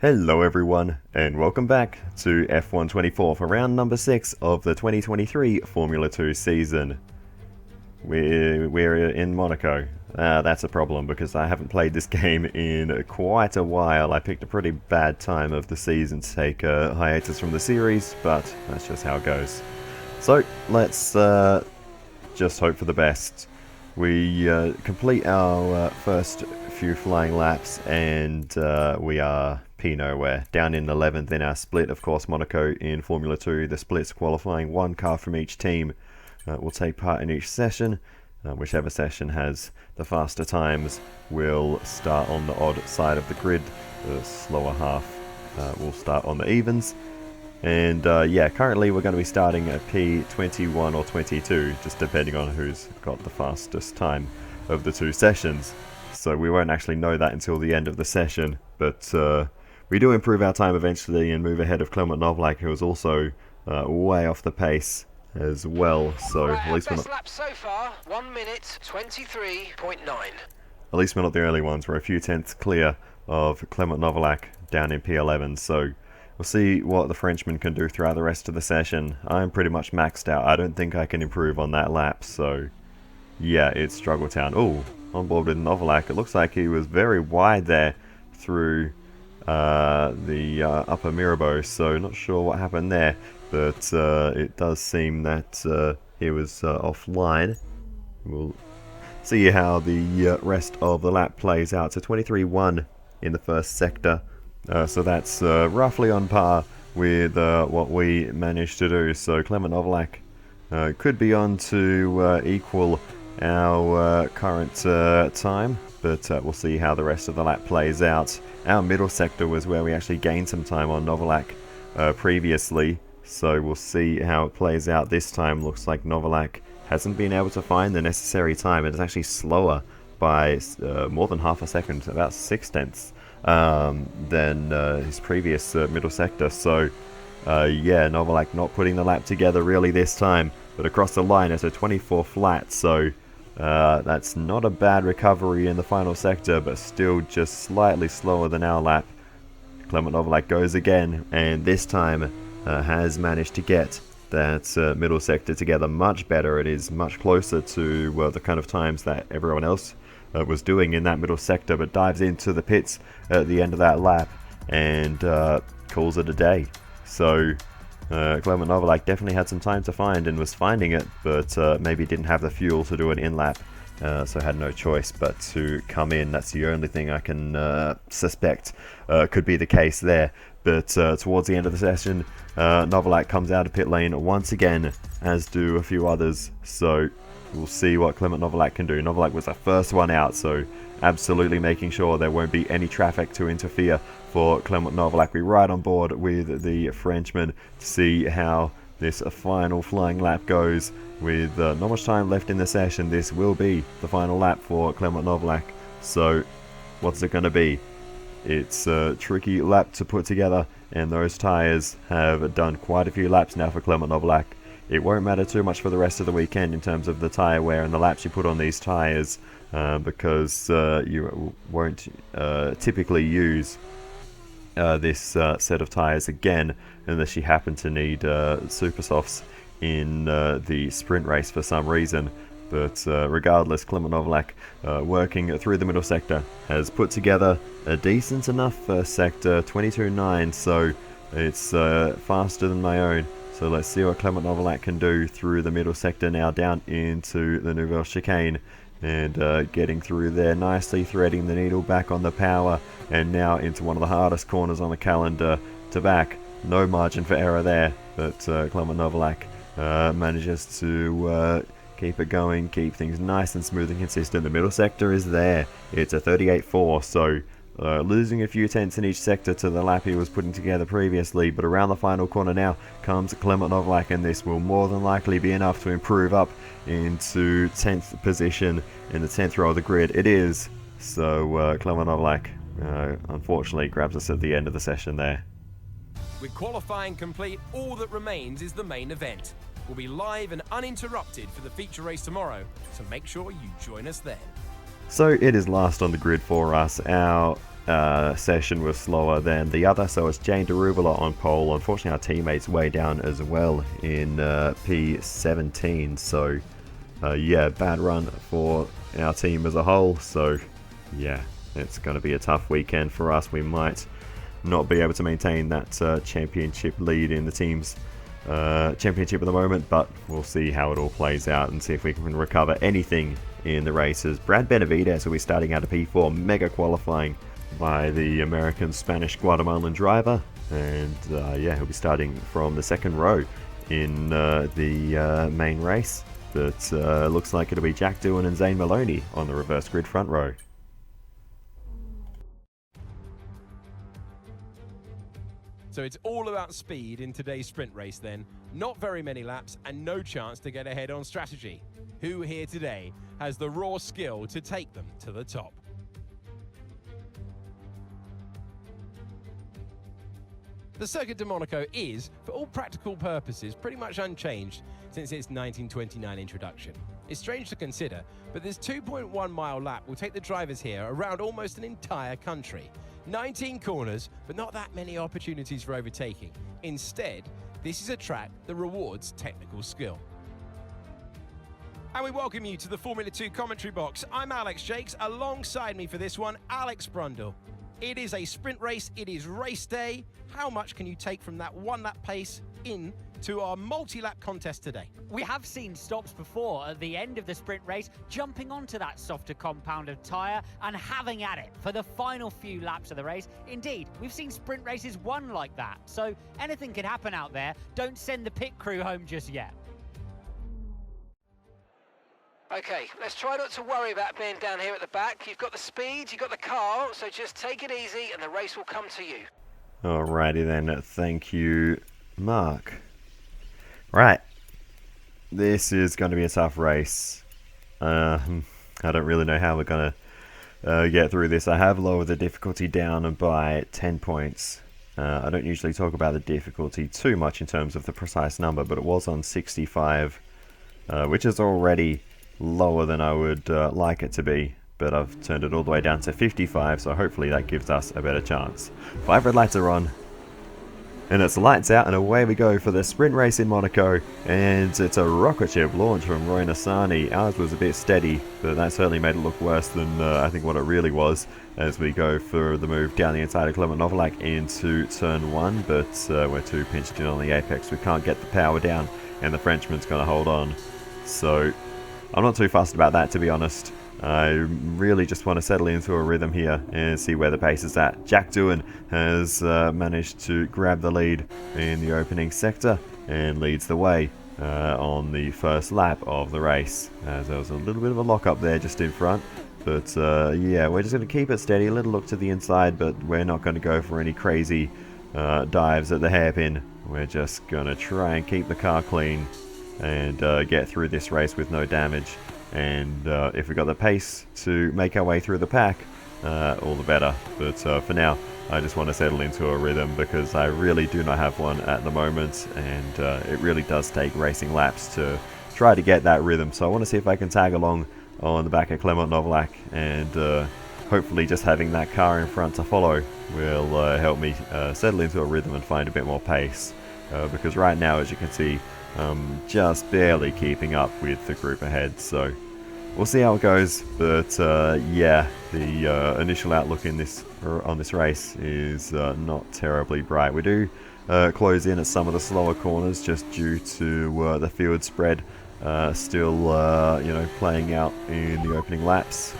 Hello everyone, and welcome back to F124 for round number 6 of the 2023 Formula 2 season. We're in Monaco. That's a problem because I haven't played this game in quite a while. I picked a pretty bad time of the season to take a hiatus from the series, but that's just how it goes. So, let's just hope for the best. We complete our first few flying laps and we are nowhere. Down in 11th in our split. Of course, Monaco in Formula 2, the splits qualifying one car from each team will take part in each session. Whichever session has the faster times will start on the odd side of the grid. The slower half will start on the evens. And yeah, currently we're going to be starting at P21 or 22, just depending on who's got the fastest time of the two sessions. So we won't actually know that until the end of the session, but we do improve our time eventually and move ahead of Clement Novalak, who is also way off the pace as well. So right, at least best lap so far, 1 minute 23.9. At least we're not the early ones. We're a few tenths clear of Clement Novalak down in P11. So we'll see what the Frenchman can do throughout the rest of the session. I'm pretty much maxed out. I don't think I can improve on that lap. So yeah, it's struggle town. Oh, on board with Novalak. It looks like he was very wide there through the upper Mirabeau, so not sure what happened there, but it does seem that he was offline. We'll see how the rest of the lap plays out. So 23.1 in the first sector, so that's roughly on par with what we managed to do. So Clement Novalak could be on to equal our current time, but we'll see how the rest of the lap plays out. Our middle sector was where we actually gained some time on Novalak previously, so we'll see how it plays out this time. Looks like Novalak hasn't been able to find the necessary time. It is actually slower by more than half a second, about 6 tenths, than his previous middle sector. So yeah, Novalak not putting the lap together really this time, but across the line it's a 24 flat, so that's not a bad recovery in the final sector, but still just slightly slower than our lap. Clement Novalak goes again, and this time has managed to get that middle sector together much better. It is much closer to the kind of times that everyone else was doing in that middle sector, but dives into the pits at the end of that lap and calls it a day. So Clement Novalak definitely had some time to find and was finding it, but maybe didn't have the fuel to do an in-lap, so had no choice but to come in. That's the only thing I can suspect could be the case there. But towards the end of the session, Novalak comes out of pit lane once again, as do a few others, so we'll see what Clement Novalak can do. Novalak was the first one out, so absolutely making sure there won't be any traffic to interfere for Clement Novalak. We ride on board with the Frenchman to see how this final flying lap goes. With not much time left in the session, this will be the final lap for Clement Novalak. So what's it going to be? It's a tricky lap to put together, and those tyres have done quite a few laps now for Clement Novalak. It won't matter too much for the rest of the weekend in terms of the tyre wear and the laps you put on these tyres, because you won't typically use this set of tyres again unless you happen to need super softs in the sprint race for some reason. But regardless, Clement Novalak working through the middle sector has put together a decent enough first sector, 22.9, so it's faster than my own. So let's see what Clement Novalak can do through the middle sector now, down into the Nouvelle Chicane, and getting through there nicely, threading the needle back on the power, and now into one of the hardest corners on the calendar to back. No margin for error there, but Clement Novalak manages to keep it going, keep things nice and smooth and consistent. The middle sector is there. It's a 38.4, so losing a few tenths in each sector to the lap he was putting together previously, but around the final corner now comes Clement Novalak, and this will more than likely be enough to improve up into 10th position in the 10th row of the grid. It is, so Clement Novalak unfortunately grabs us at the end of the session there. With qualifying complete, all that remains is the main event. We'll be live and uninterrupted for the feature race tomorrow, so make sure you join us then. So it is last on the grid for us. Our session was slower than the other, so it's Jane Derubala on pole. Unfortunately, our teammates way down as well in P17, so yeah, bad run for our team as a whole. So yeah, it's going to be a tough weekend for us. We might not be able to maintain that championship lead in the team's championship at the moment, but we'll see how it all plays out and see if we can recover anything in the races. Brad Benavides will be starting out of P4, mega qualifying by the American Spanish Guatemalan driver, and yeah, he'll be starting from the second row in the main race. But looks like it'll be Jack Doohan and Zane Maloney on the reverse grid front row. So it's all about speed in today's sprint race then. Not very many laps and no chance to get ahead on strategy. Who here today has the raw skill to take them to the top? The Circuit de Monaco is, for all practical purposes, pretty much unchanged since its 1929 introduction. It's strange to consider, but this 2.1 mile lap will take the drivers here around almost an entire country. 19 corners, but not that many opportunities for overtaking. Instead, this is a track that rewards technical skill. And we welcome you to the Formula 2 commentary box. I'm Alex Jakes. Alongside me for this one, Alex Brundle. It is a sprint race. It is race day. How much can you take from that one-lap pace into our multi-lap contest today? We have seen stops before at the end of the sprint race, jumping onto that softer compound of tyre and having at it for the final few laps of the race. Indeed, we've seen sprint races won like that. So anything can happen out there. Don't send the pit crew home just yet. Okay, let's try not to worry about being down here at the back. You've got the speed, you've got the car, so just take it easy and the race will come to you. Alrighty then, thank you, Mark. Right, this is going to be a tough race. I don't really know how we're going to get through this. I have lowered the difficulty down by 10 points. I don't usually talk about the difficulty too much in terms of the precise number, but it was on 65, which is already lower than I would like it to be, but I've turned it all the way down to 55, so hopefully that gives us a better chance. 5 red lights are on, and it's lights out, and away we go for the sprint race in Monaco, and it's a rocket ship launch from Roy Nassani. Ours was a bit steady, but that certainly made it look worse than I think what it really was, as we go for the move down the inside of Clement Novalak into turn 1, but we're too pinched in on the apex. We can't get the power down, and the Frenchman's going to hold on, so I'm not too fussed about that, to be honest. I really just want to settle into a rhythm here and see where the pace is at. Jack Doohan has managed to grab the lead in the opening sector and leads the way on the first lap of the race. There was a little bit of a lock up there just in front, but yeah, we're just going to keep it steady, a little look to the inside, but we're not going to go for any crazy dives at the hairpin. We're just going to try and keep the car clean and get through this race with no damage. And if we got the pace to make our way through the pack, all the better. But for now, I just want to settle into a rhythm because I really do not have one at the moment, and it really does take racing laps to try to get that rhythm. So I want to see if I can tag along on the back of Clement Novalak, and hopefully just having that car in front to follow will help me settle into a rhythm and find a bit more pace. Because right now, as you can see, just barely keeping up with the group ahead, so we'll see how it goes. But yeah, the initial outlook on this race is not terribly bright. We do close in at some of the slower corners just due to the field spread still playing out in the opening laps.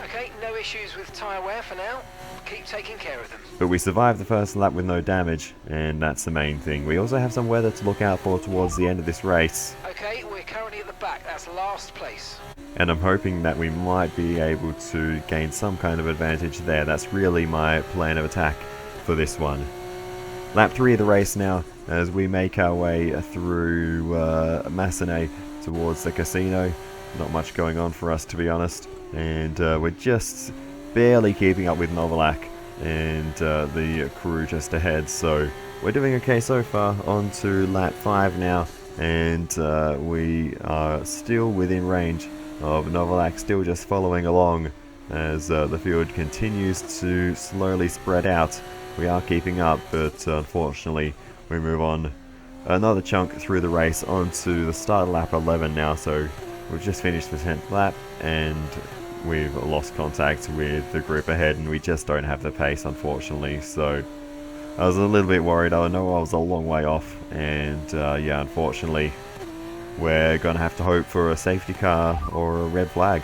Okay, no issues with tyre wear for now. Keep taking care of them. But we survived the first lap with no damage, and that's the main thing. We also have some weather to look out for towards the end of this race. Okay, we're currently at the back. That's last place. And I'm hoping that we might be able to gain some kind of advantage there. That's really my plan of attack for this one. Lap 3 of the race now, as we make our way through Massenet towards the casino. Not much going on for us, to be honest. And we're just barely keeping up with Novalak and the crew just ahead, so we're doing okay so far. On to lap 5 now, and we are still within range of Novalak, still just following along as the field continues to slowly spread out. We are keeping up, but unfortunately we move on another chunk through the race onto the start of lap 11 now. So we've just finished the 10th lap and we've lost contact with the group ahead, and we just don't have the pace, unfortunately. So I was a little bit worried. I know I was a long way off, and yeah, unfortunately we're going to have to hope for a safety car or a red flag.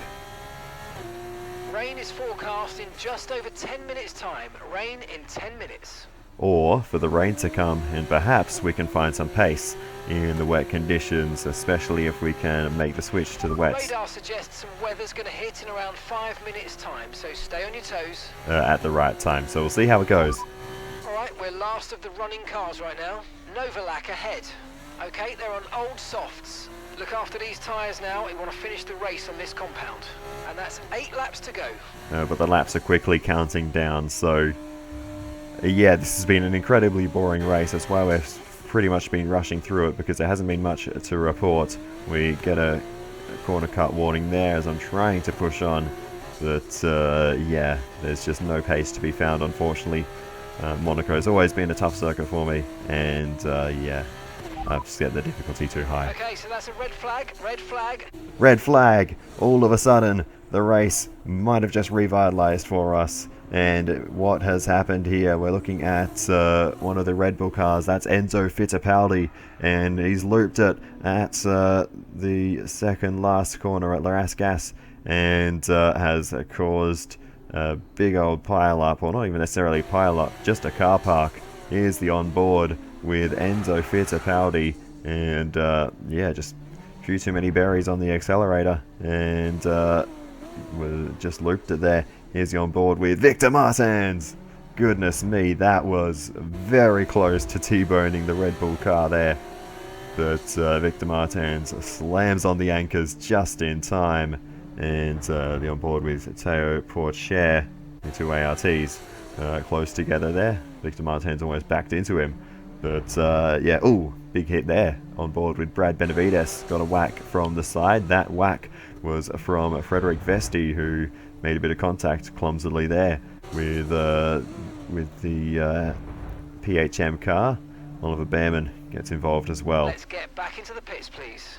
Rain is forecast in just over 10 minutes time. Rain in 10 minutes. Or for the rain to come, and perhaps we can find some pace in the wet conditions, especially if we can make the switch to the wets. Radar suggests some weather's going to hit in around 5 minutes time, so stay on your toes. At the right time, so we'll see how it goes. Alright, we're last of the running cars right now. Novalak ahead. Okay, they're on old softs. Look after these tyres now. We want to finish the race on this compound. And that's 8 laps to go. But the laps are quickly counting down, so yeah, this has been an incredibly boring race. That's why we've pretty much been rushing through it, because there hasn't been much to report. We get a corner cut warning there as I'm trying to push on, but yeah, there's just no pace to be found, unfortunately. Monaco has always been a tough circuit for me, and yeah, I've set the difficulty too high. Okay, so that's a red flag. Red flag. Red flag! All of a sudden, the race might have just revitalized for us. And what has happened here, we're looking at one of the Red Bull cars. That's Enzo Fittipaldi, and he's looped it at the second last corner at Las Gas, and has caused a big old pile up, or not even necessarily pile up, just a car park. Here's the onboard with Enzo Fittipaldi, and yeah, just a few too many berries on the accelerator, and we just looped it there. Here's the onboard with Victor Martins. Goodness me, that was very close to T-boning the Red Bull car there. But Victor Martins slams on the anchors just in time. And the onboard with Teo Porcher, the two ARTs, close together there. Victor Martins almost backed into him. But yeah, ooh, big hit there. On board with Brad Benavides. Got a whack from the side. That whack was from Frederick Vesti, who made a bit of contact clumsily there with the PHM car. Oliver Behrman gets involved as well. Let's get back into the pits, please.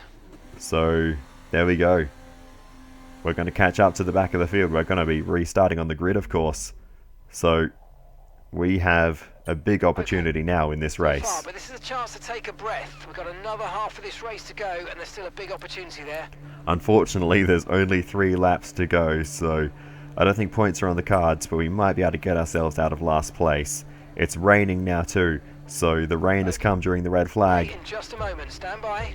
So there we go. We're going to catch up to the back of the field. We're going to be restarting on the grid, of course. So we have a big opportunity now in this race. Far, but this is a chance to take a breath. We've got another half of this race to go, and there's still a big opportunity there. Unfortunately, there's only 3 laps to go, so I don't think points are on the cards, but we might be able to get ourselves out of last place. It's raining now too, so the rain has come during the red flag. In just a moment, stand by.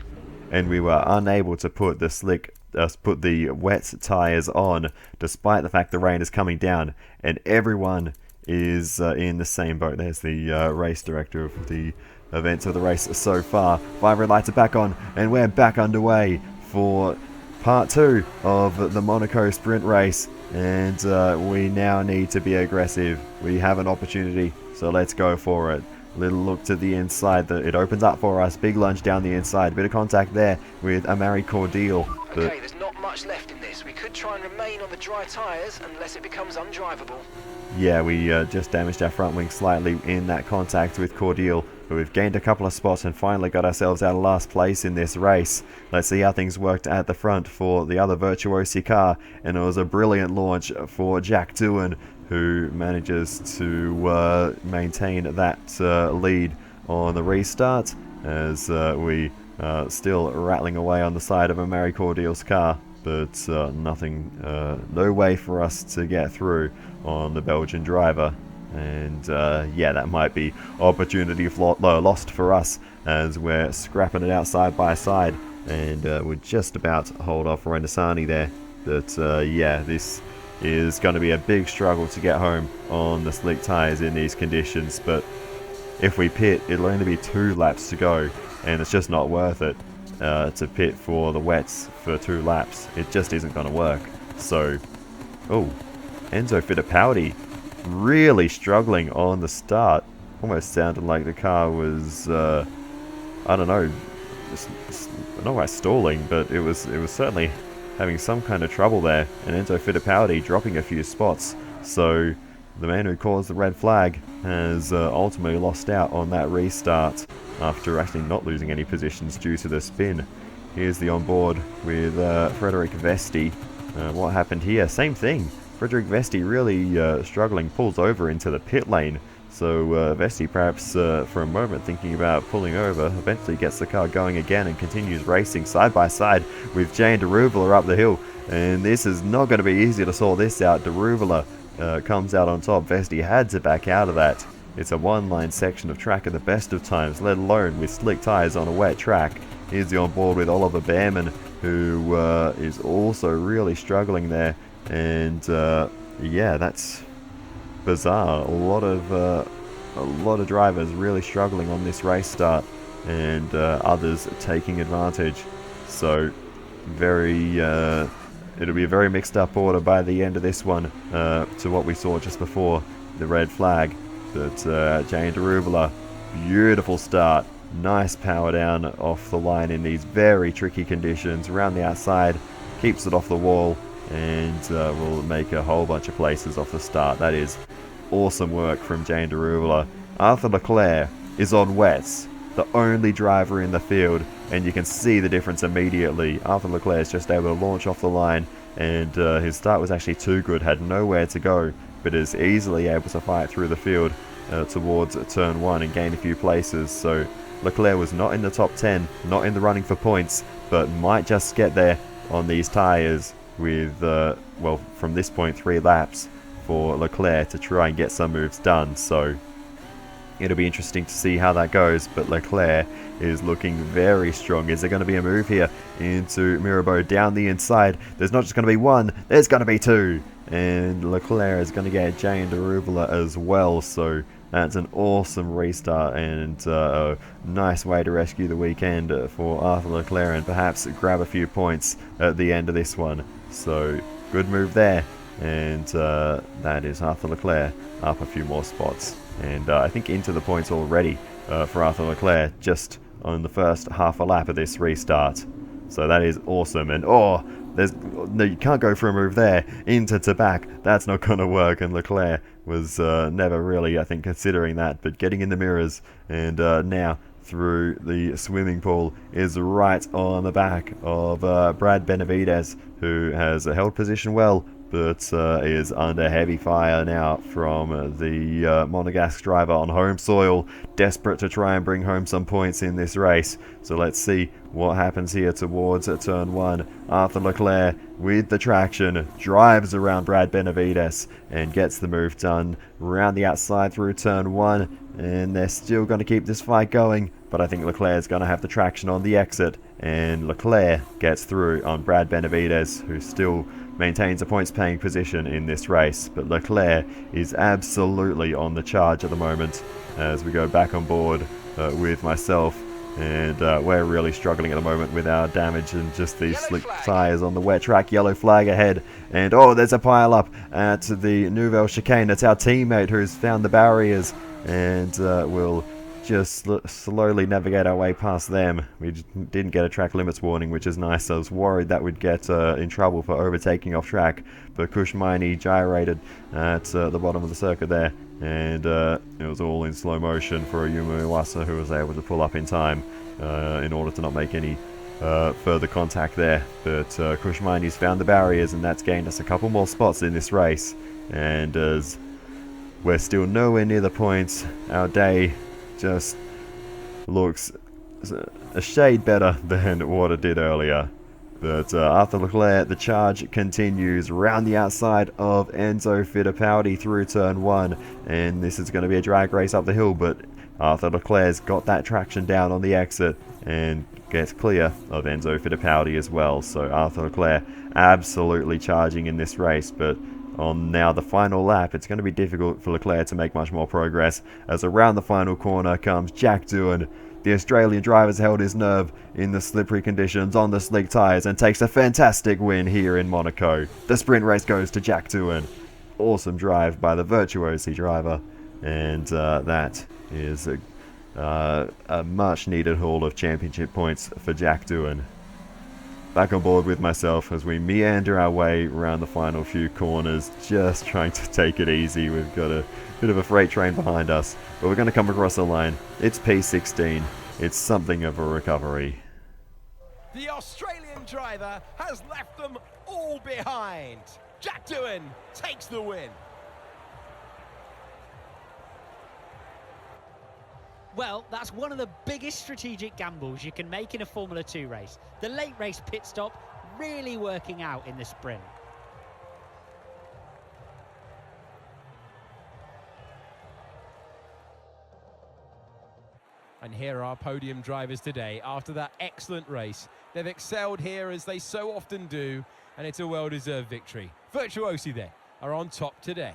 And we were unable to put the wet tyres on, despite the fact the rain is coming down, and everyone is in the same boat. There's the race director of the events of the race so far. 5 red lights are back on, and we're back underway for part 2 of the Monaco sprint race, and we now need to be aggressive. We have an opportunity, so let's go for it. Little look to the inside, it opens up for us. Big lunge down the inside, bit of contact there with Amari Cordial. Okay, there's not much left in this. We could try and remain on the dry tyres unless it becomes undrivable. Yeah, we just damaged our front wing slightly in that contact with Cordial, but we've gained a couple of spots and finally got ourselves out of last place in this race. Let's see how things worked at the front for the other Virtuosi car, and it was a brilliant launch for Jack Doohan, who manages to maintain that lead on the restart, as we still rattling away on the side of Amari Cordial's car, but nothing, no way for us to get through on the Belgian driver. And yeah, that might be opportunity lost for us, as we're scrapping it out side by side, and we're just about to hold off Renaissani there. But yeah, this is going to be a big struggle to get home on the slick tyres in these conditions, but if we pit, it'll only be 2 laps to go, and it's just not worth it to pit for the wets for 2 laps. It just isn't going to work. So, oh, Enzo Fittipaldi really struggling on the start. Almost sounded like the car was, I don't know, not quite stalling, but it was certainly having some kind of trouble there, and Enzo Fittipaldi dropping a few spots. So the man who caused the red flag has ultimately lost out on that restart after actually not losing any positions due to the spin. Here's the onboard with Frederic Vesti. What happened here? Same thing. Frederic Vesti really struggling, pulls over into the pit lane. So Vesti perhaps for a moment thinking about pulling over, eventually gets the car going again and continues racing side by side with Jane Deruvala up the hill. And this is not going to be easy to sort this out. Deruvala comes out on top. Vesti had to back out of that. It's a one-line section of track at the best of times, let alone with slick tyres on a wet track. Here's the onboard with Oliver Behrman, who is also really struggling there. And yeah, that's bizarre. A lot of drivers really struggling on this race start, and others taking advantage. So very it'll be a very mixed up order by the end of this one to what we saw just before the red flag. But Jane Deruvala, beautiful start, nice power down off the line in these very tricky conditions, around the outside, keeps it off the wall, and will make a whole bunch of places off the start. That is awesome work from Jane Deruvala. Arthur Leclerc is on wets, the only driver in the field, and you can see the difference immediately. Arthur Leclerc is just able to launch off the line, and his start was actually too good, had nowhere to go, but is easily able to fight through the field towards turn 1 and gain a few places. So Leclerc was not in the top 10, not in the running for points, but might just get there on these tyres with, well, from this point 3 laps for Leclerc to try and get some moves done. So it'll be interesting to see how that goes, but Leclerc is looking very strong. Is there going to be a move here into Mirabeau down the inside? There's not just going to be one, there's going to be 2. And Leclerc is going to get Jane Deruvala as well. So that's an awesome restart and a nice way to rescue the weekend for Arthur Leclerc and perhaps grab a few points at the end of this one. So good move there. And that is Arthur Leclerc up a few more spots. And I think into the points already for Arthur Leclerc just on the first half a lap of this restart. So that is awesome. And no, you can't go for a move there into to back. That's not going to work. And Leclerc was never really, I think, considering that. But getting in the mirrors and now through the swimming pool is right on the back of Brad Benavides, who has held position well, but is under heavy fire now from the Monegasque driver on home soil, desperate to try and bring home some points in this race. So let's see what happens here towards turn 1. Arthur Leclerc with the traction drives around Brad Benavides and gets the move done around the outside through turn 1, and they're still going to keep this fight going, but I think Leclerc is going to have the traction on the exit, and Leclerc gets through on Brad Benavides, who still maintains a points paying position in this race. But Leclerc is absolutely on the charge at the moment as we go back on board with myself, and we're really struggling at the moment with our damage and just these slick tyres on the wet track. Yellow flag ahead, and there's a pile up at the Nouvelle Chicane. It's our teammate who's found the barriers, and we'll just slowly navigate our way past them. We didn't get a track limits warning, which is nice. I was worried that we'd get in trouble for overtaking off track, but Kushmaini gyrated at the bottom of the circuit there, and it was all in slow motion for Yuma Iwasa, who was able to pull up in time in order to not make any further contact there. But Kushmaini's found the barriers, and that's gained us a couple more spots in this race, and as we're still nowhere near the points, our day just looks a shade better than what it did earlier. But Arthur Leclerc, the charge continues around the outside of Enzo Fittipaldi through turn 1, and this is going to be a drag race up the hill, but Arthur Leclerc's got that traction down on the exit and gets clear of Enzo Fittipaldi as well. So Arthur Leclerc absolutely charging in this race, but on now the final lap, it's going to be difficult for Leclerc to make much more progress, as around the final corner comes Jack Doohan. The Australian driver's held his nerve in the slippery conditions on the slick tyres and takes a fantastic win here in Monaco. The sprint race goes to Jack Doohan. Awesome drive by the virtuosi driver, and that is a much needed haul of championship points for Jack Doohan. back on board with myself as we meander our way around the final few corners, just trying to take it easy. We've got a bit of a freight train behind us, but we're going to come across the line. It's P16. It's something of a recovery. The Australian driver has left them all behind. Jack Doohan takes the win. Well, that's one of the biggest strategic gambles you can make in a Formula 2 race. The late race pit stop really working out in the sprint. And here are our podium drivers today after that excellent race. They've excelled here as they so often do, and it's a well-deserved victory. Virtuosi there are on top today.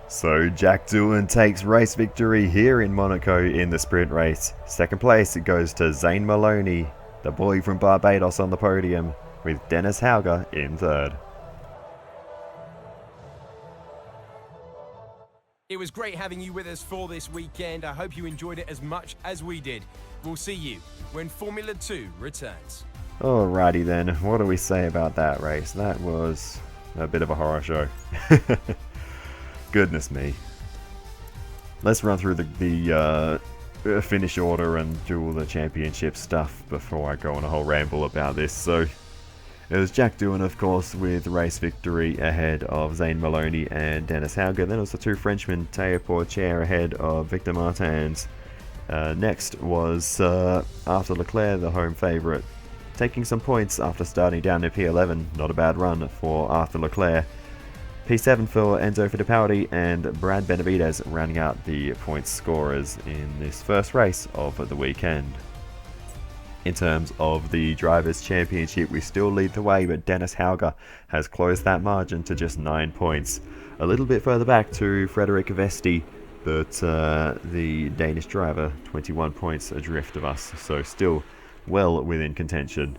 So Jack Doohan takes race victory here in Monaco in the sprint race. Second place it goes to Zane Maloney, the boy from Barbados, on the podium, with Dennis Hauger in third. It was great having you with us for this weekend. I hope you enjoyed it as much as we did. We'll see you when Formula 2 returns. Alrighty then, what do we say about that race? That was a bit of a horror show. Goodness me. Let's run through the finish order and do all the championship stuff before I go on a whole ramble about this. So it was Jack Doohan, of course, with race victory ahead of Zane Maloney and Dennis Hauger. Then it was the two Frenchmen, Théo Pourchaire ahead of Victor Martins. Next was Arthur Leclerc, the home favourite, taking some points after starting down in P11. Not a bad run for Arthur Leclerc. P7 for Enzo Fittipaldi and Brad Benavidez rounding out the points scorers in this first race of the weekend. In terms of the Drivers' Championship, we still lead the way, but Dennis Hauger has closed that margin to just 9 points. A little bit further back to Frederik Vesti, but the Danish driver 21 points adrift of us, so still well within contention.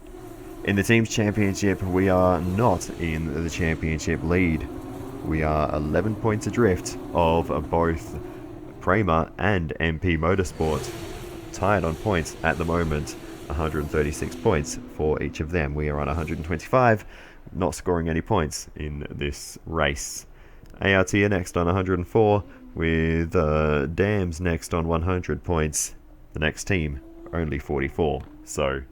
In the Teams' Championship, we are not in the championship lead. We are 11 points adrift of both Prema and MP Motorsport, tied on points at the moment. 136 points for each of them. We are on 125, not scoring any points in this race. ART are next on 104, with Dams next on 100 points. The next team only 44, so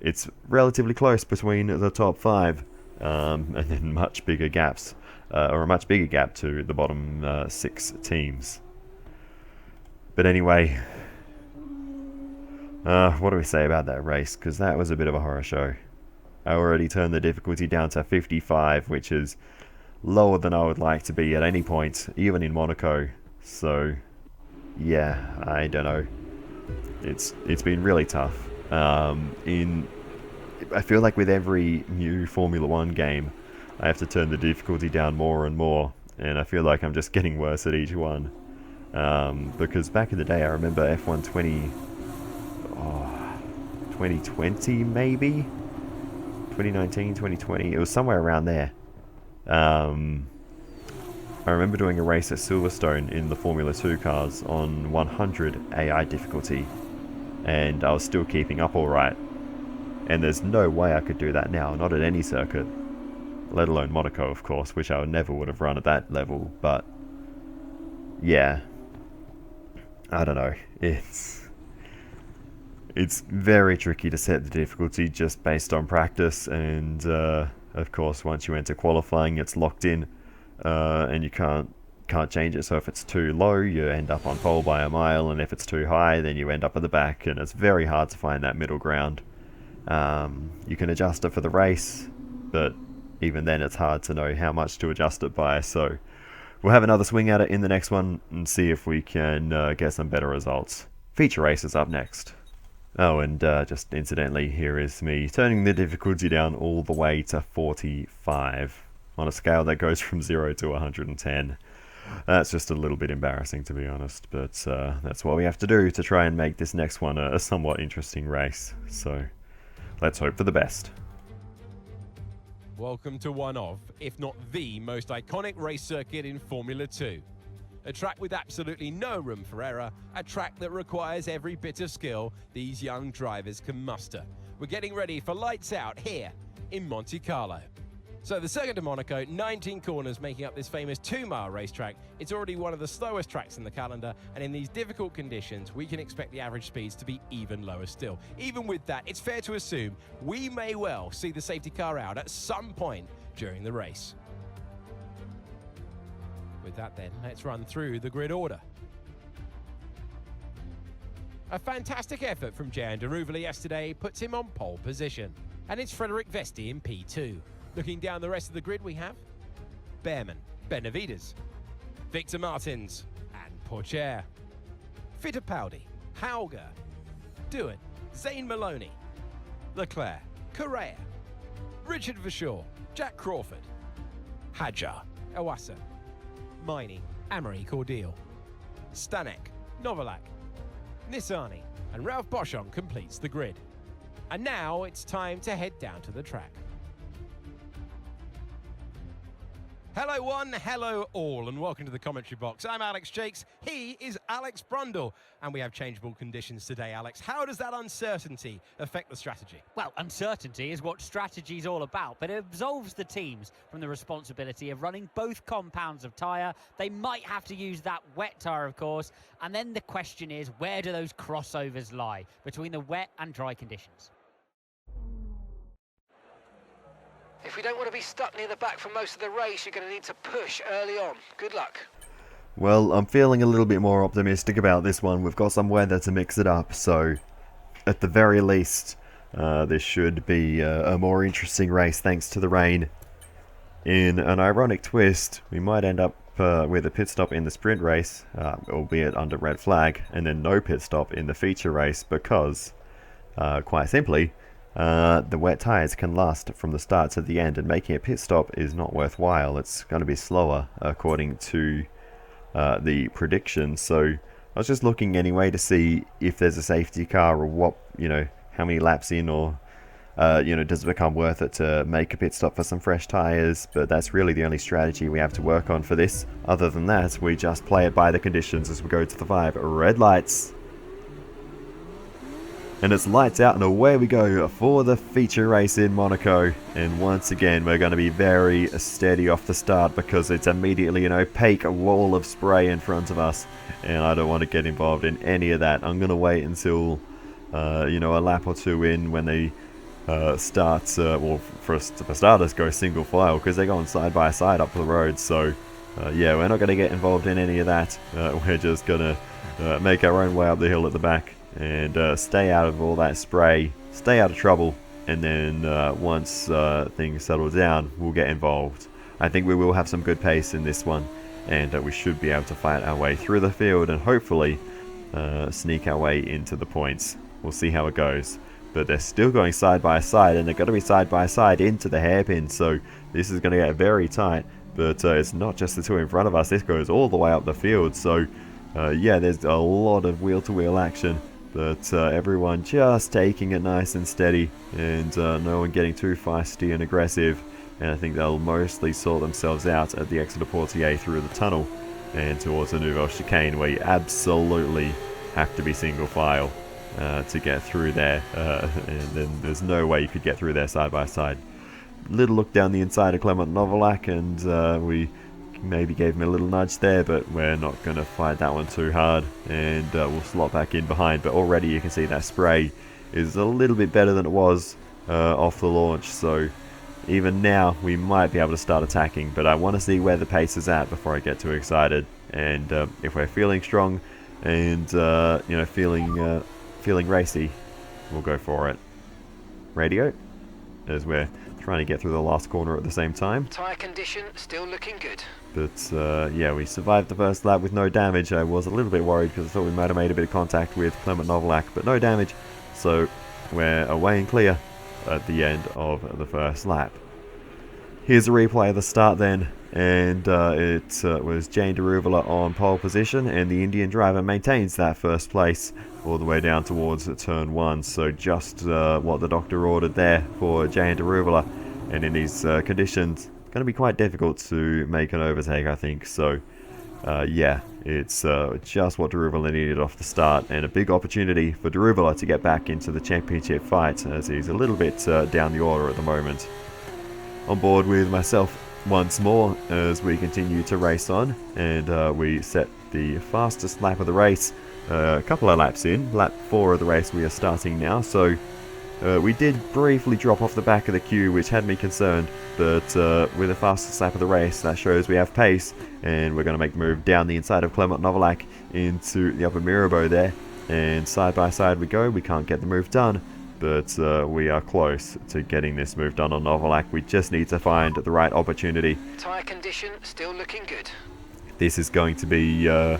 it's relatively close between the top 5, and then much bigger gaps, or a much bigger gap to the bottom 6 teams. But anyway, what do we say about that race? Because that was a bit of a horror show. I already turned the difficulty down to 55, which is lower than I would like to be at any point, even in Monaco. So, yeah, I don't know. It's been really tough. I feel like with every new Formula 1 game, I have to turn the difficulty down more and more, and I feel like I'm just getting worse at each one. Because back in the day, I remember F1 2020 maybe? 2019, 2020, it was somewhere around there. I remember doing a race at Silverstone in the Formula 2 cars on 100 AI difficulty, and I was still keeping up alright. And there's no way I could do that now, not at any circuit, let alone Monaco, of course, which I never would have run at that level. But yeah, I don't know, it's very tricky to set the difficulty just based on practice, and of course once you enter qualifying it's locked in, and you can't change it. So if it's too low, you end up on pole by a mile, and if it's too high, then you end up at the back, and it's very hard to find that middle ground. You can adjust it for the race, but even then it's hard to know how much to adjust it by. So we'll have another swing at it in the next one and see if we can get some better results. Feature races up next. Oh, and just incidentally, here is me turning the difficulty down all the way to 45 on a scale that goes from 0 to 110. That's just a little bit embarrassing, to be honest, but that's what we have to do to try and make this next one a somewhat interesting race. So let's hope for the best. Welcome to one of, if not the most iconic race circuit in Formula 2. A track with absolutely no room for error, a track that requires every bit of skill these young drivers can muster. We're getting ready for lights out here in Monte Carlo. So the Circuit de Monaco, 19 corners making up this famous 2-mile racetrack. It's already one of the slowest tracks in the calendar, and in these difficult conditions, we can expect the average speeds to be even lower still. Even with that, it's fair to assume we may well see the safety car out at some point during the race. With that then, let's run through the grid order. A fantastic effort from Jehan Daruvala yesterday puts him on pole position. And it's Frederic Vesti in P2. Looking down the rest of the grid, we have Behrman, Benavides, Victor Martins, and Pourchaire. Fittipaldi, Hauger, Dewitt, Zane Maloney, Leclerc, Correa, Richard Verschoor, Jack Crawford, Hadjar, Ewasa, Miney, Amory Cordial, Stanek, Novalak, Nissani, and Ralph Boschon completes the grid. And now it's time to head down to the track. Hello one, hello all, and welcome to the commentary box. I'm Alex Jakes, he is Alex Brundle, and we have changeable conditions today, Alex. How does that uncertainty affect the strategy? Well, uncertainty is what strategy is all about, but it absolves the teams from the responsibility of running both compounds of tyre. They might have to use that wet tyre, of course, and then the question is, where do those crossovers lie between the wet and dry conditions? If we don't want to be stuck near the back for most of the race, you're going to need to push early on. Good luck. Well, I'm feeling a little bit more optimistic about this one. We've got some weather to mix it up, so at the very least, this should be a more interesting race thanks to the rain. In an ironic twist, we might end up with a pit stop in the sprint race, albeit under red flag, and then no pit stop in the feature race because, quite simply, the wet tyres can last from the start to the end, and making a pit stop is not worthwhile. It's going to be slower according to the prediction. So I was just looking anyway to see if there's a safety car or what, how many laps in, or does it become worth it to make a pit stop for some fresh tyres. But that's really the only strategy we have to work on for this. Other than that, we just play it by the conditions as we go to the 5 red lights. And it's lights out and away we go for the feature race in Monaco. And once again, we're going to be very steady off the start because it's immediately an opaque wall of spray in front of us. And I don't want to get involved in any of that. I'm going to wait until, a lap or two in when they start, for starters, go single file because they're going side by side up the road. So, we're not going to get involved in any of that. We're just going to make our own way up the hill at the back. And stay out of all that spray, stay out of trouble, and then once things settle down, we'll get involved. I think we will have some good pace in this one, and we should be able to fight our way through the field and hopefully sneak our way into the points. We'll see how it goes. But they're still going side by side, and they're going to be side by side into the hairpin, so this is going to get very tight. But it's not just the two in front of us, this goes all the way up the field, so there's a lot of wheel-to-wheel action. But everyone just taking it nice and steady, and no one getting too feisty and aggressive. And I think they'll mostly sort themselves out at the exit of Portier through the tunnel and towards the Nouvelle chicane, where you absolutely have to be single file to get through there. And then there's no way you could get through there side by side. Little look down the inside of Clement Novalak, and we maybe gave him a little nudge there, but we're not going to fight that one too hard, and we'll slot back in behind. But already you can see that spray is a little bit better than it was off the launch, so even now we might be able to start attacking, but I want to see where the pace is at before I get too excited. And if we're feeling strong and feeling racy, we'll go for it. Radio, as we're trying to get through the last corner at the same time. Tyre condition still looking good. But we survived the first lap with no damage. I was a little bit worried because I thought we might have made a bit of contact with Clement Novalak, but no damage. So we're away and clear at the end of the first lap. Here's a replay of the start then, and it was Jehan Daruvala on pole position, and the Indian driver maintains that first place all the way down towards turn 1. So just what the doctor ordered there for Jehan Daruvala, and in these conditions, going to be quite difficult to make an overtake, I think. So yeah, it's just what Daruvula needed off the start, and a big opportunity for Daruvula to get back into the championship fight, as he's a little bit down the order at the moment. On board with myself once more as we continue to race on, and we set the fastest lap of the race a couple of laps in. Lap 4 of the race we are starting now, so we did briefly drop off the back of the queue, which had me concerned, but with the fastest lap of the race, that shows we have pace, and we're going to make the move down the inside of Clement Novalak into the upper Mirabeau there, and side by side we go. We can't get the move done, but we are close to getting this move done on Novalak. We just need to find the right opportunity. Tyre condition still looking good. This is going to be a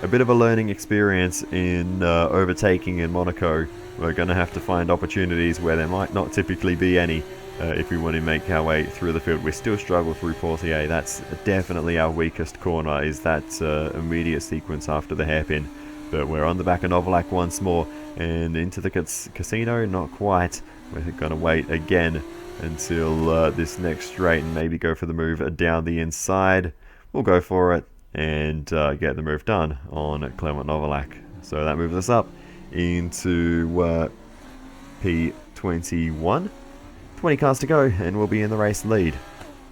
bit of a learning experience in overtaking in Monaco. We're going to have to find opportunities where there might not typically be any if we want to make our way through the field. We still struggle through Portier. That's definitely our weakest corner, is that immediate sequence after the hairpin. But we're on the back of Novalak once more, and into the casino, not quite. We're going to wait again until this next straight and maybe go for the move down the inside. We'll go for it and get the move done on Clement Novalak. So that moves us up into P21. 20 cars to go and we'll be in the race lead.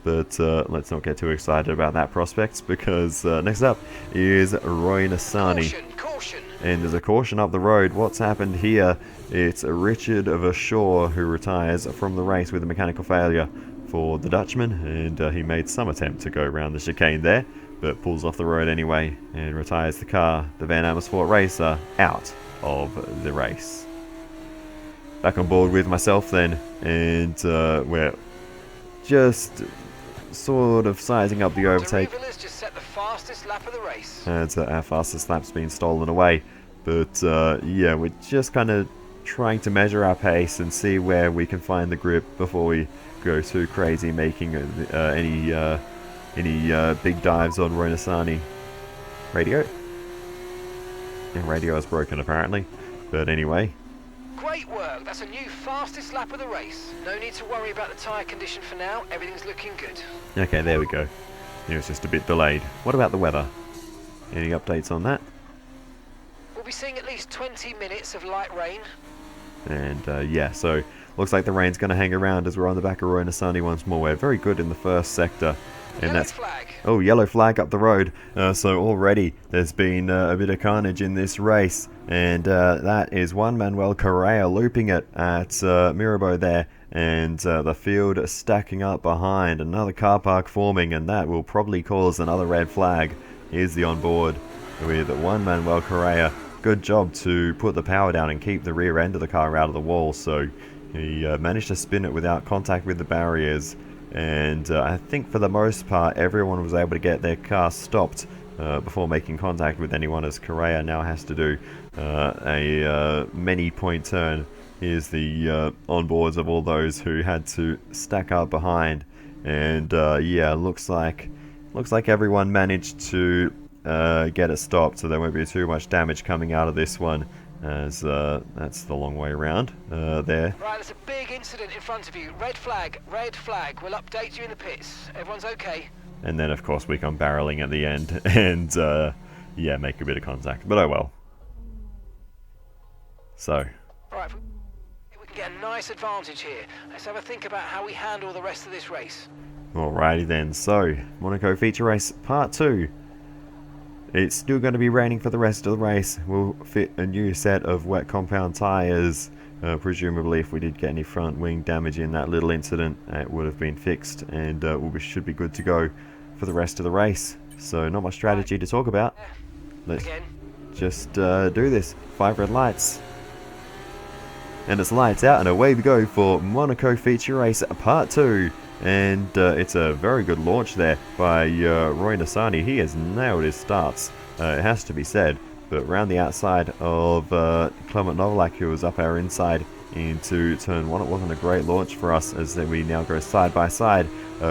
But let's not get too excited about that prospect, because next up is Roy Nassani. Caution. And there's a caution up the road. What's happened here? It's Richard Verschoor who retires from the race with a mechanical failure for the Dutchman, and he made some attempt to go around the chicane there, but pulls off the road anyway and retires the car, the Van Amersfoort Racer, out of the race. Back on board with myself then, and we're just sort of sizing up the overtake. Daruvala's just set the fastest lap of the race. And our fastest lap's been stolen away, but yeah, we're just kind of trying to measure our pace and see where we can find the grip before we go too crazy making any big dives on Roy Nassani. Radio? Yeah, radio is broken apparently, but anyway. Great work. That's a new fastest lap of the race. No need to worry about the tyre condition for now. Everything's looking good. Okay, there we go. It was just a bit delayed. What about the weather? Any updates on that? We'll be seeing at least 20 minutes of light rain. And yeah, so looks like the rain's going to hang around as we're on the back of Roy Nassani once more. We're very good in the first sector. And Yellow that's flag. Oh, yellow flag up the road. So already there's been a bit of carnage in this race, and that is Juan Manuel Correa looping it at Mirabeau there, and the field stacking up behind. Another car park forming, and that will probably cause another red flag. Here's the onboard with Juan Manuel Correa. Good job to put the power down and keep the rear end of the car out of the wall, so he managed to spin it without contact with the barriers. And I think for the most part everyone was able to get their car stopped before making contact with anyone, as Correa now has to do a many point turn. Here's the onboards of all those who had to stack up behind, and yeah, looks like everyone managed to get it stopped, so there won't be too much damage coming out of this one, as that's the long way around there. Right, there's a big incident in front of you. Red flag, red flag. We'll update you in the pits. Everyone's okay? And then of course we come barreling at the end and yeah, make a bit of contact, but oh well. So Right, we can get a nice advantage here. Let's have a think about how we handle the rest of this race. alrighty then, so Monaco feature race part 2. It's still going to be raining for the rest of the race. We'll fit a new set of wet compound tyres. Presumably if we did get any front wing damage in that little incident, it would have been fixed, and we should be good to go for the rest of the race. So not much strategy to talk about. Let's just do this. 5 red lights. And it's lights out and away we go for Monaco feature race part 2. And it's a very good launch there by Roy Nassani. He has nailed his starts, it has to be said. But round the outside of Clement Novalak, who was up our inside into turn 1, it wasn't a great launch for us, as we now go side by side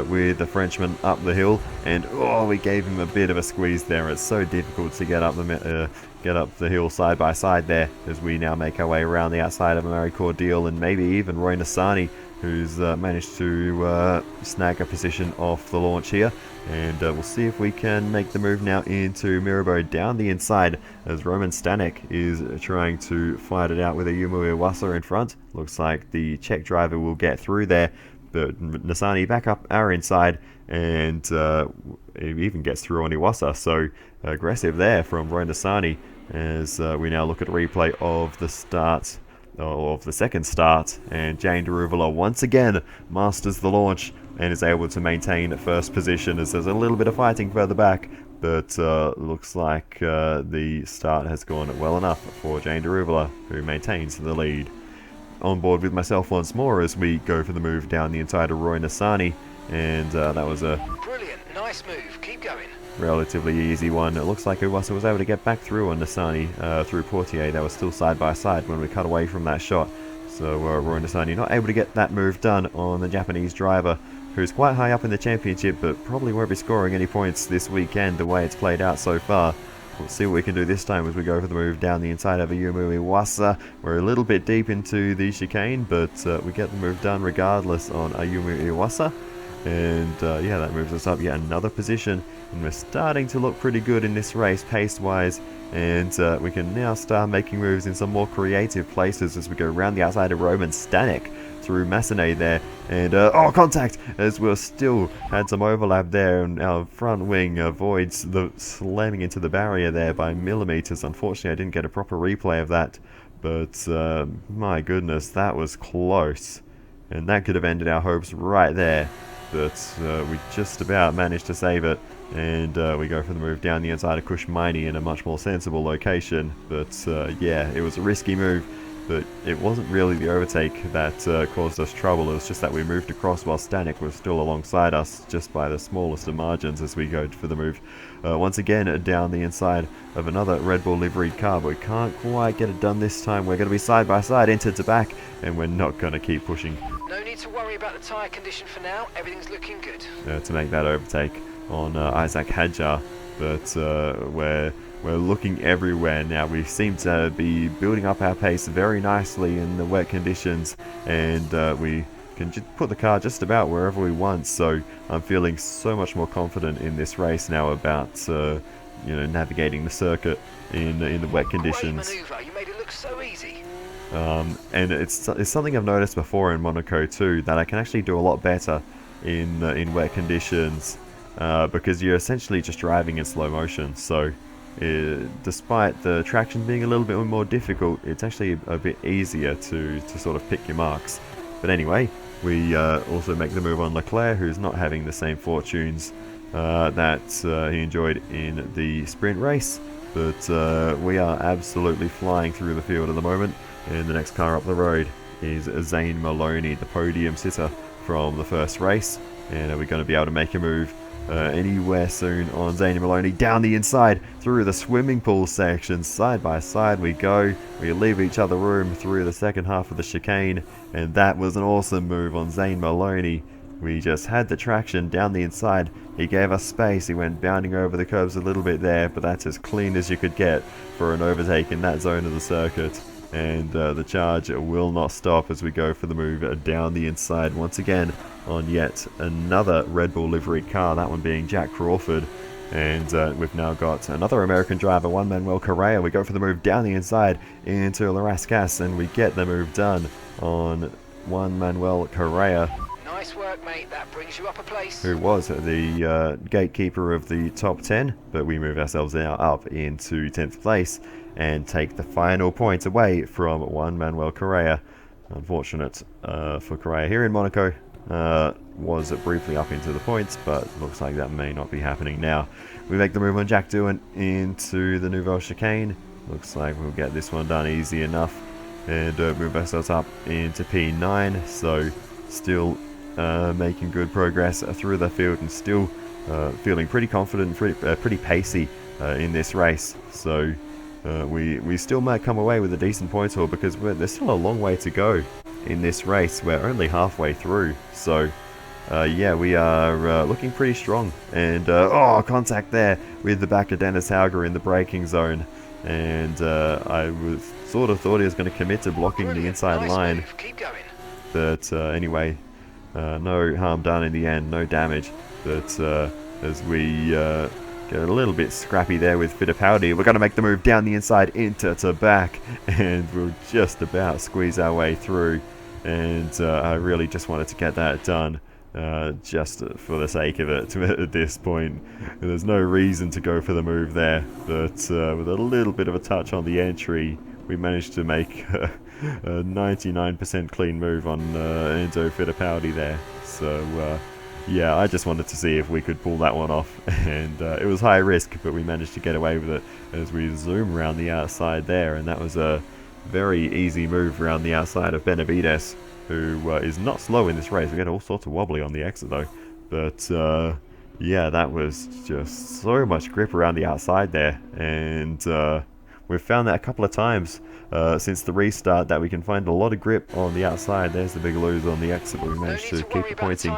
with the Frenchman up the hill. And oh, we gave him a bit of a squeeze there. It's so difficult to get up the hill side by side there, as we now make our way around the outside of Amari Cordial and maybe even Roy Nassani who's managed to snag a position off the launch here. And we'll see if we can make the move now into Mirabeau down the inside, as Roman Stanek is trying to fight it out with a Ayumu Iwasa in front. Looks like the Czech driver will get through there, but Nasani back up our inside, and it even gets through on Iwasa. So aggressive there from Roy Nasani, as we now look at a replay of the start of the second start, and Jane Deruvala once again masters the launch and is able to maintain first position, as there's a little bit of fighting further back, but looks like the start has gone well enough for Jane Deruvala, who maintains the lead. On board with myself once more as we go for the move down the inside of Roy Nasani, and that was a Brilliant, nice move, keep going. relatively easy one. It looks like Iwasa was able to get back through on Nasani through Portier. They were still side by side when we cut away from that shot. So Roy Nasani not able to get that move done on the Japanese driver, who's quite high up in the championship, but probably won't be scoring any points this weekend the way it's played out so far. We'll see what we can do this time as we go for the move down the inside of Ayumu Iwasa. We're a little bit deep into the chicane, but we get the move done regardless on Ayumu Iwasa. And yeah, that moves us up yet another position, and we're starting to look pretty good in this race pace wise, and we can now start making moves in some more creative places as we go around the outside of Roman Stanek through Massenet there, and oh, contact, as we're still had some overlap there, and our front wing avoids the slamming into the barrier there by millimeters. Unfortunately, I didn't get a proper replay of that, but my goodness, that was close, and that could have ended our hopes right there. But we just about managed to save it, and we go for the move down the inside of Kushmaini in a much more sensible location. But yeah, it was a risky move, but it wasn't really the overtake that caused us trouble. It was just that we moved across while Stanek was still alongside us, just by the smallest of margins as we go for the move. Once again, down the inside of another Red Bull liveried car, but we can't quite get it done this time. We're going to be side by side, into to back, and we're not going to keep pushing. No need to worry about the tyre condition for now, everything's looking good. To make that overtake on Isaac Hadjar, but we're looking everywhere now. We seem to be building up our pace very nicely in the wet conditions, and we can put the car just about wherever we want. So I'm feeling so much more confident in this race now about you know, navigating the circuit in the wet conditions. Great manoeuvre, you made it look so easy. And it's something I've noticed before in Monaco too, that I can actually do a lot better in wet conditions, because you're essentially just driving in slow motion. So despite the traction being a little bit more difficult, it's actually a bit easier to sort of pick your marks. But anyway, we also make the move on Leclerc, who's not having the same fortunes that he enjoyed in the sprint race. But we are absolutely flying through the field at the moment. And the next car up the road is Zane Maloney, the podium sitter from the first race. And are we going to be able to make a move anywhere soon on Zane Maloney? Down the inside, through the swimming pool section, side by side we go. We leave each other room through the second half of the chicane. And that was an awesome move on Zane Maloney. We just had the traction down the inside. He gave us space. He went bounding over the curbs a little bit there, but that's as clean as you could get for an overtake in that zone of the circuit. And the charge will not stop as we go for the move down the inside once again on yet another Red Bull livery car, that one being Jack Crawford. And we've now got another American driver, Juan Manuel Correa. We go for the move down the inside into La Rascasse, and we get the move done on Juan Manuel Correa. Nice work, mate, that brings you up a place. Who was the gatekeeper of the top 10, but we move ourselves now up into 10th place and take the final points away from Juan Manuel Correa. Unfortunate for Correa here in Monaco. Was briefly up into the points, but looks like that may not be happening now. We make the move on Jack Doohan into the Nouvelle Chicane. Looks like we'll get this one done easy enough and move ourselves up into P9. So still making good progress through the field, and still feeling pretty confident and pretty pacey in this race. So we still might come away with a decent point haul, because there's still a long way to go in this race. We're only halfway through, so yeah, we are looking pretty strong. And oh, contact there with the back of Dennis Hauger in the braking zone, and I sort of thought he was going to commit to blocking the inside line. Keep going. But anyway, no harm done in the end, no damage. But as we get a little bit scrappy there with Fittipaldi, we're going to make the move down the inside into to back, and we'll just about squeeze our way through. And I really just wanted to get that done. Just for the sake of it at this point. There's no reason to go for the move there, but with a little bit of a touch on the entry, we managed to make a 99% clean move on Enzo Fittipaldi there. So yeah, I just wanted to see if we could pull that one off, and it was high risk, but we managed to get away with it as we zoom around the outside there, and that was a very easy move around the outside of Benavides, who is not slow in this race. We get all sorts of wobbly on the exit though, but yeah, that was just so much grip around the outside there, and we've found that a couple of times since the restart, that we can find a lot of grip on the outside. There's the big lose on the exit, but we managed to keep the pointing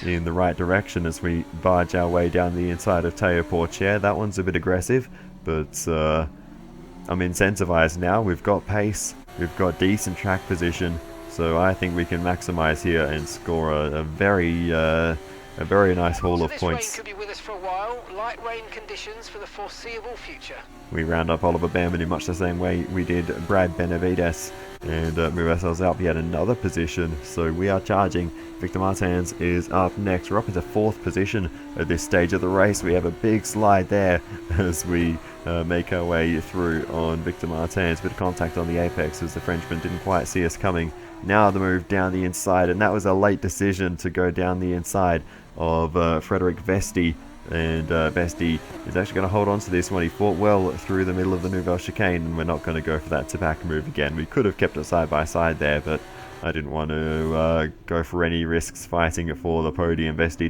in the right direction as we barge our way down the inside of Teo Porcher. That one's a bit aggressive, but I'm incentivized now. We've got pace, we've got decent track position, so I think we can maximize here and score a very nice haul of points. Could be with us for a while. Light rain conditions for the foreseeable future. We round up Oliver Behrman in much the same way we did Brad Benavides, and move ourselves up yet another position. So we are charging. Victor Martins is up next. We're up into 4th position at this stage of the race. We have a big slide there as we make our way through on Victor Martins. Bit of contact on the apex as the Frenchman didn't quite see us coming. Now the move down the inside, and that was a late decision to go down the inside of Frederick Vesti, and Vesti is actually going to hold on to this one. He fought well through the middle of the Nouvelle Chicane, and we're not going to go for that to-back move again. We could have kept it side by side there, but I didn't want to go for any risks fighting it for the podium. Vesti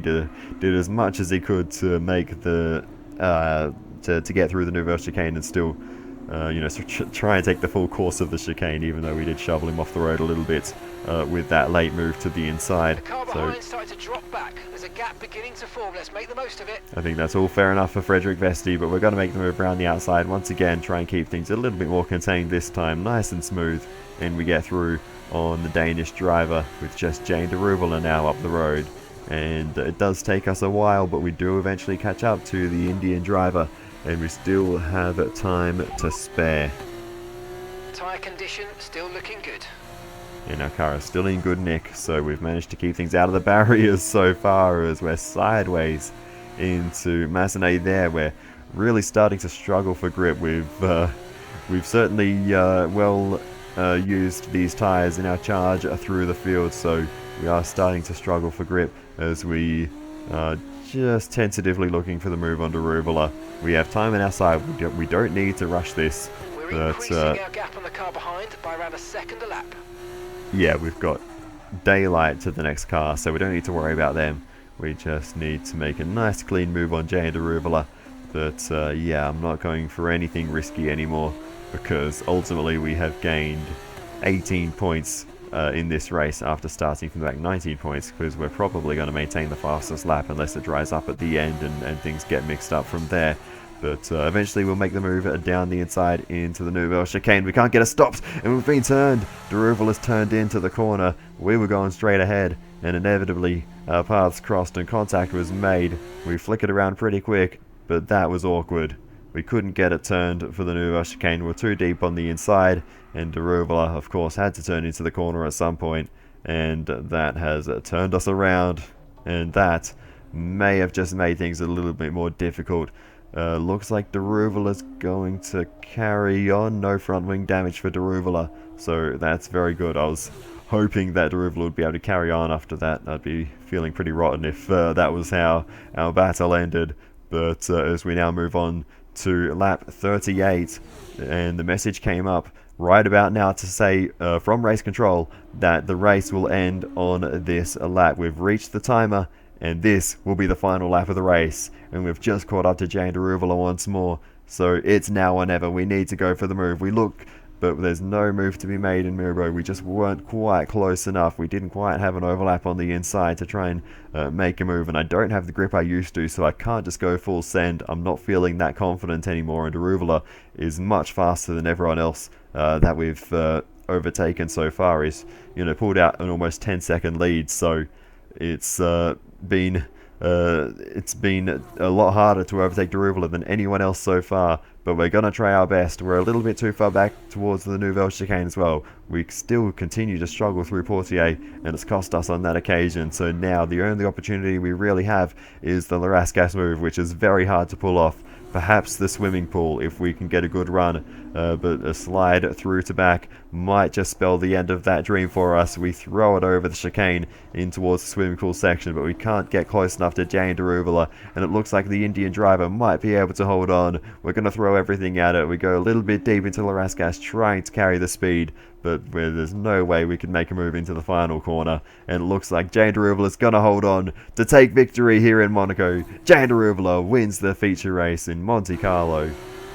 did as much as he could to make the to get through the Nouvelle Chicane and still try and take the full course of the chicane, even though we did shovel him off the road a little bit with that late move to the inside. The car behind started to drop back. There's a gap beginning to form. Let's make the most of it. I think that's all fair enough for Frederick Vesti, but we're going to make the move around the outside once again, try and keep things a little bit more contained this time, nice and smooth, and we get through on the Danish driver with just Jane de Ruvela now up the road. And it does take us a while, but we do eventually catch up to the Indian driver, and we still have time to spare. Tyre condition still looking good. And our car is still in good nick, so we've managed to keep things out of the barriers so far as we're sideways into Massenet there. We're really starting to struggle for grip. We've certainly used these tyres in our charge through the field, so we are starting to struggle for grip as we just tentatively looking for the move on Ruvela. We have time on our side. We don't need to rush this. We're increasing our gap on the car behind by around a second a lap. Yeah, we've got daylight to the next car, so we don't need to worry about them. We just need to make a nice clean move on Jane de Ruvela. But yeah, I'm not going for anything risky anymore, because ultimately we have gained 18 points in this race after starting from the back, 19 points, because we're probably going to maintain the fastest lap unless it dries up at the end and things get mixed up from there. But eventually we'll make the move down the inside into the Nouvelle Chicane. We can't get us stopped, and we've been turned. De Ruvela's turned into the corner. We were going straight ahead, and inevitably our paths crossed and contact was made. We flickered around pretty quick, but that was awkward. We couldn't get it turned for the Nouvelle Chicane. We're too deep on the inside, and De Ruvela, of course, had to turn into the corner at some point, and that has turned us around, and that may have just made things a little bit more difficult. Looks like De Ruvela's going to carry on. No front wing damage for De Ruvela, so that's very good. I was hoping that De Ruvela would be able to carry on after that. I'd be feeling pretty rotten if that was how our battle ended. But as we now move on to lap 38, and the message came up right about now to say from race control that the race will end on this lap. We've reached the timer, and this will be the final lap of the race, and we've just caught up to Jane de Ruvela once more, so it's now or never. We need to go for the move. We look, but there's no move to be made in Mirabeau. We just weren't quite close enough. We didn't quite have an overlap on the inside to try and make a move, and I don't have the grip I used to, so I can't just go full send. I'm not feeling that confident anymore, and De Ruvela is much faster than everyone else that we've overtaken so far. He's, pulled out an almost 10-second lead, so it's been a lot harder to overtake Daruvula than anyone else so far, but we're going to try our best. We're a little bit too far back towards the Nouvelle chicane as well. We still continue to struggle through Portier, and it's cost us on that occasion, so now the only opportunity we really have is the Larascas move, which is very hard to pull off. Perhaps the swimming pool if we can get a good run, but a slide through to back might just spell the end of that dream for us. We throw it over the chicane in towards the swimming pool section, but we can't get close enough to Jane Daruvula, and it looks like the Indian driver might be able to hold on. We're going to throw everything at it. We go a little bit deep into Larascas trying to carry the speed, but where there's no way we can make a move into the final corner, and it looks like Jane Daruvula is going to hold on to take victory here in Monaco. Jane Daruvula wins the feature race in Monte Carlo,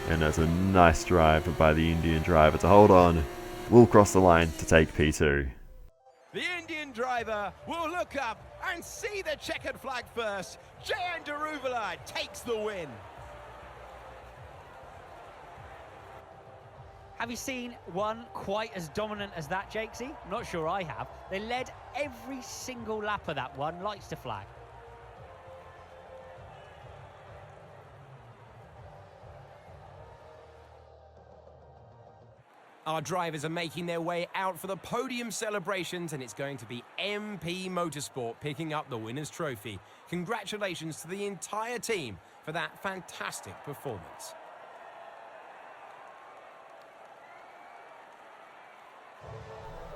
and that's a nice drive by the Indian driver to hold on. We'll cross the line to take P2. The Indian driver will look up and see the checkered flag first. Jane Daruvula takes the win. Have you seen one quite as dominant as that, Jakesy? I'm not sure I have. They led every single lap of that one, lights to flag. Our drivers are making their way out for the podium celebrations, and it's going to be MP Motorsport picking up the winner's trophy. Congratulations to the entire team for that fantastic performance.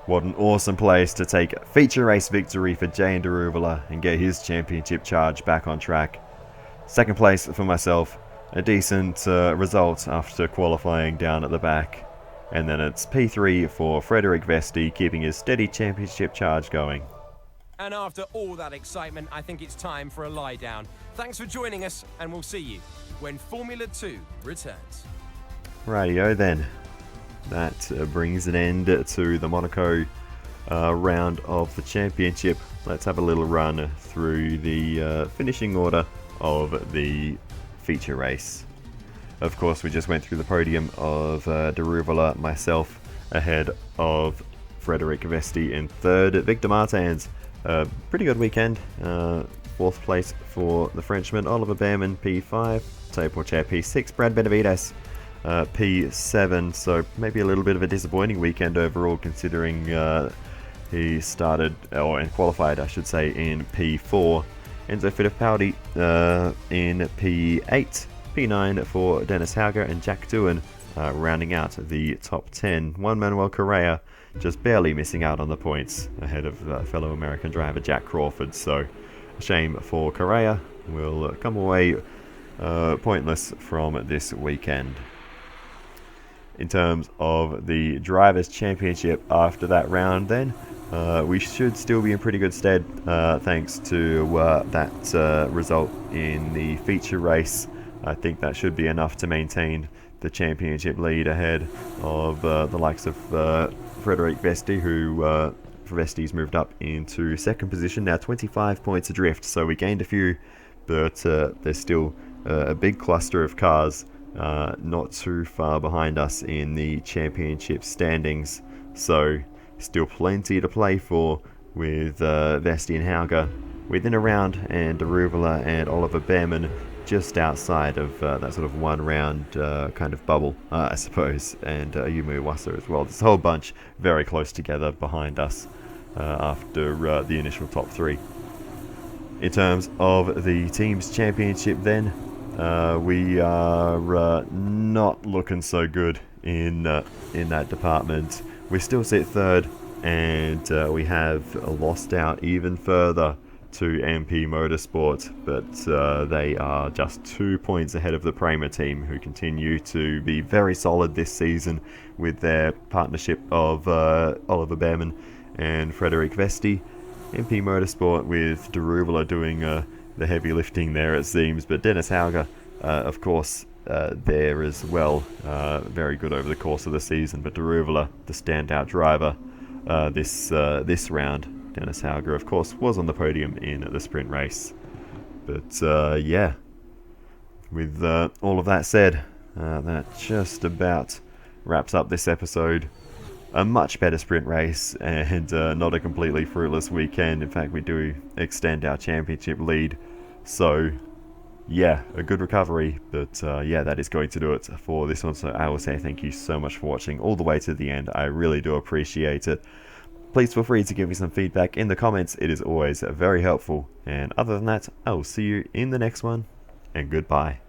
What an awesome place to take a feature race victory for Jane Daruvula and get his championship charge back on track. Second place for myself, a decent result after qualifying down at the back. And then it's P3 for Frederic Vesti, keeping his steady championship charge going. And after all that excitement, I think it's time for a lie down. Thanks for joining us, and we'll see you when Formula 2 returns. Rightio then. That brings an end to the Monaco round of the championship. Let's have a little run through the finishing order of the feature race. Of course, we just went through the podium of Daruvula, myself, ahead of Frederic Vesti in third. Victor Martins, pretty good weekend. Fourth place for the Frenchman. Oliver Behrman, P5. Teo Porcher, P6. Brad Benavides, P7. So maybe a little bit of a disappointing weekend overall, considering he started, and qualified, I should say, in P4. Enzo Fittipaldi in P8. P9 for Dennis Hauger, and Jack Doohan rounding out the top 10. Juan Manuel Correa just barely missing out on the points ahead of fellow American driver Jack Crawford. So a shame for Correa. Will come away pointless from this weekend. In terms of the Drivers' Championship after that round then, we should still be in pretty good stead thanks to that result in the feature race. I think that should be enough to maintain the championship lead ahead of the likes of Frederic Vesti, who Vesti's moved up into second position, now 25 points adrift, so we gained a few, but there's still a big cluster of cars not too far behind us in the championship standings, so still plenty to play for with Vesti and Hauger within a round, and Daruvula and Oliver Behrman just outside of that sort of one round kind of bubble, I suppose, and Yumu Iwasa as well. There's a whole bunch very close together behind us after the initial top three. In terms of the team's championship then, we are not looking so good in that department. We still sit third, and we have lost out even further to MP Motorsport, but they are just 2 points ahead of the Prema team, who continue to be very solid this season with their partnership of Oliver Behrman and Frederic Vesti. MP Motorsport with Daruvula doing the heavy lifting there, it seems, but Dennis Hauger, of course, there as well, very good over the course of the season, but Daruvula, the standout driver this round. Dennis Hauger, of course, was on the podium in the sprint race. But yeah, with all of that said, that just about wraps up this episode a much better sprint race and not a completely fruitless weekend. In fact, we do extend our championship lead. So yeah, a good recovery, but yeah, that is going to do it for this one. So I will say thank you so much for watching all the way to the end. I really do appreciate it. Please feel free to give me some feedback in the comments. It is always very helpful. And other than that, I will see you in the next one, and goodbye.